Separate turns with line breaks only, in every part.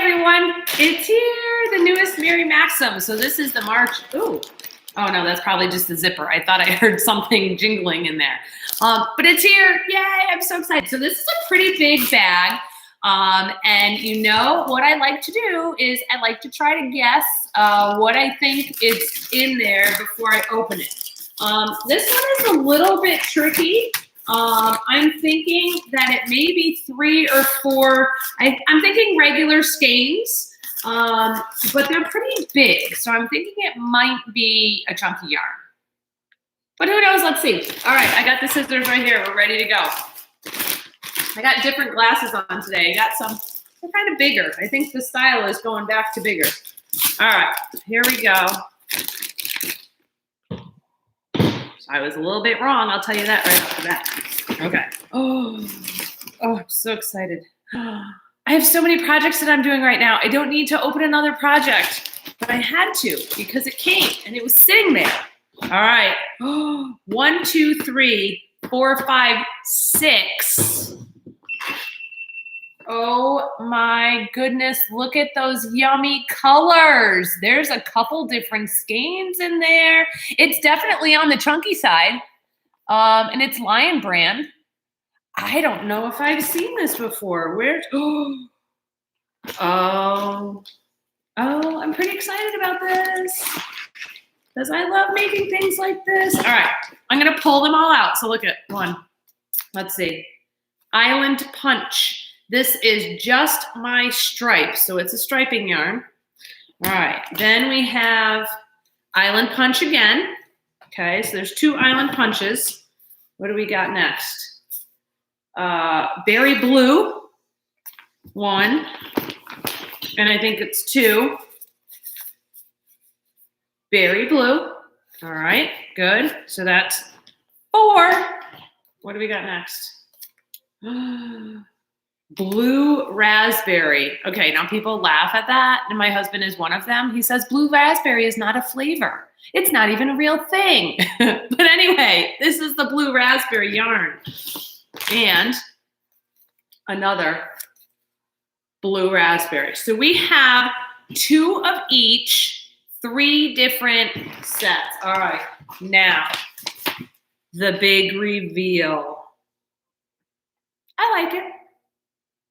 everyone, it's here, the newest Mary Maxim. So this is the March, oh no, that's probably just the zipper. I thought I heard something jingling in there. But it's here, yay, I'm so excited. So this is a pretty big bag. And you know, what I like to do is I like to try to guess what I think is in there before I open it. This one is a little bit tricky. I'm thinking that it may be 3 or 4. I'm thinking regular skeins, but they're pretty big. So I'm thinking it might be a chunky yarn. But who knows? Let's see. All right, I got the scissors right here. We're ready to go. I got different glasses on today. I got some, they're kind of bigger. I think the style is going back to bigger. All right, here we go. So I was a little bit wrong. I'll tell you that right off the bat. Okay. Oh, I'm so excited. I have so many projects that I'm doing right now. I don't need to open another project, but I had to because it came and it was sitting there. All right. 1, 2, 3, 4, 5, 6. Oh my goodness, look at those yummy colors. There's a couple different skeins in there. It's definitely on the chunky side, and it's Lion brand. I don't know if I've seen this before. Oh, I'm pretty excited about this because I love making things like this. All right, I'm gonna pull them all out. So look at one. Let's see, Island Punch. This is just my stripe, so it's a striping yarn. All right, then we have Island Punch again. Okay, so there's 2 Island Punches. What do we got next? Berry Blue, 1, and I think it's 2. Berry Blue, all right, good. So that's 4. What do we got next? Blue Raspberry. Okay, now people laugh at that, and my husband is one of them. He says blue raspberry is not a flavor. It's not even a real thing. But anyway, this is the Blue Raspberry yarn. And another Blue Raspberry. So we have 2 of each, 3 different sets. All right, now the big reveal. I like it.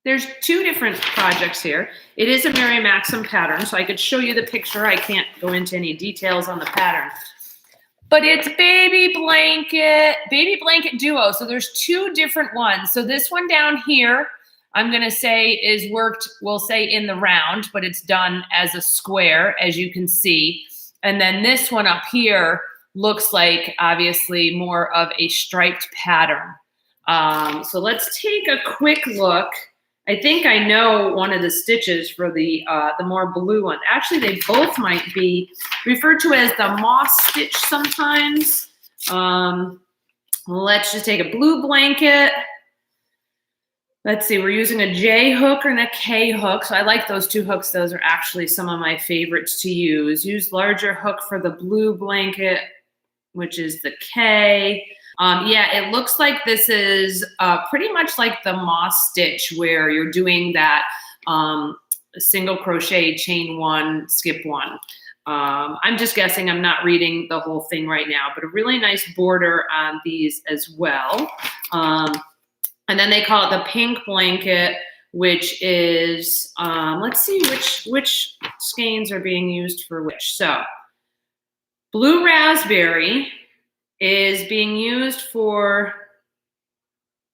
There's 2 different projects here. It is a Mary Maxim pattern, so I could show you the picture. I can't go into any details on the pattern. But it's Baby Blanket Duo. So there's 2 different ones. So this one down here, I'm gonna say is worked, we'll say in the round, but it's done as a square, as you can see. And then this one up here looks like obviously more of a striped pattern. So let's take a quick look. I think I know one of the stitches for the more blue one. Actually, they both might be referred to as the moss stitch sometimes. Let's just take a blue blanket. Let's see, we're using a J hook and a K hook. So I like those 2 hooks. Those are actually some of my favorites to use. Use larger hook for the blue blanket, which is the K. Yeah, it looks like this is pretty much like the moss stitch where you're doing that single crochet, chain 1, skip 1. I'm just guessing, I'm not reading the whole thing right now, but a really nice border on these as well. And then they call it the pink blanket, which is, let's see which skeins are being used for which. So Blue Raspberry is being used for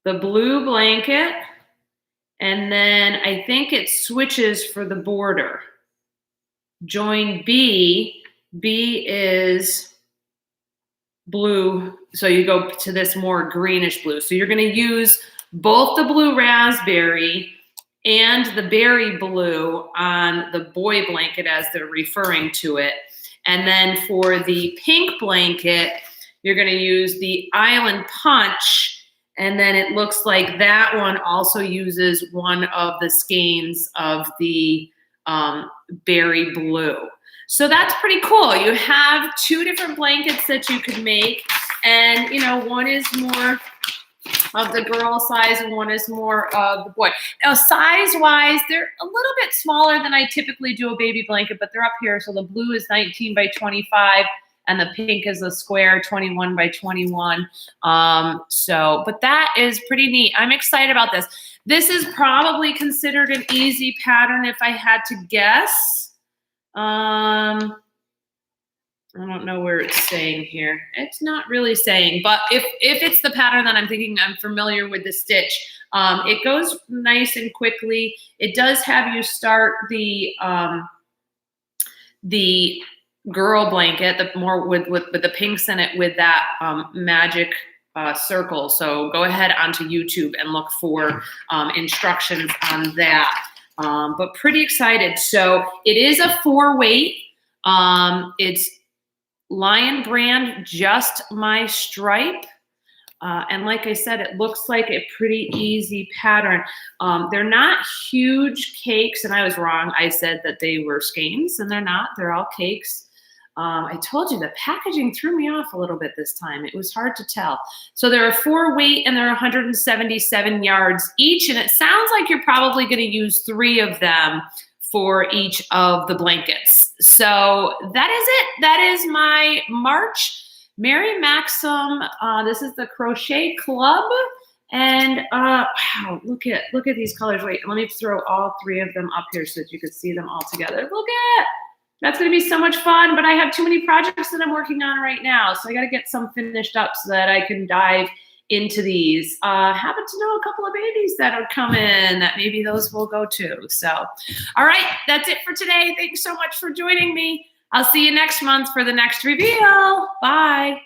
the blue blanket, and then I think it switches for the border. Join B. B is blue, so you go to this more greenish blue. So you're going to use both the Blue Raspberry and the Berry Blue on the boy blanket as they're referring to it. And then for the pink blanket, you're going to use the Island Punch, and then it looks like that one also uses one of the skeins of the Berry Blue. So that's pretty cool. You have 2 different blankets that you could make, and you know, one is more of the girl size and one is more of the boy. Now, size-wise, they're a little bit smaller than I typically do a baby blanket, but they're up here. So the blue is 19 by 25, and the pink is a square 21 by 21. But that is pretty neat. I'm excited about this. This is probably considered an easy pattern if I had to guess. I don't know where it's saying here. It's not really saying, but if it's the pattern that I'm thinking, I'm familiar with the stitch. It goes nice and quickly. It does have you start the girl blanket, the more with the pinks in it with that magic circle. So go ahead onto YouTube and look for instructions on that. But pretty excited. So it is a 4-weight. It's Lion brand, Just My Stripe. And like I said, it looks like a pretty easy pattern. They're not huge cakes, and I was wrong. I said that they were skeins, and they're not. They're all cakes. I told you the packaging threw me off a little bit this time. It was hard to tell. So they're a 4-weight, and they're 177 yards each, and it sounds like you're probably going to use 3 of them for each of the blankets. So that is it. That is my March Mary Maxim. This is the Crochet Club. And wow, look at these colors. Wait, let me throw all 3 of them up here so that you can see them all together. Look at, that's gonna be so much fun, but I have too many projects that I'm working on right now. So I gotta get some finished up so that I can dive into these. Happen to know a couple of babies that are coming that maybe those will go too. So, all right, that's it for today. Thanks so much for joining me. I'll see you next month for the next reveal. Bye.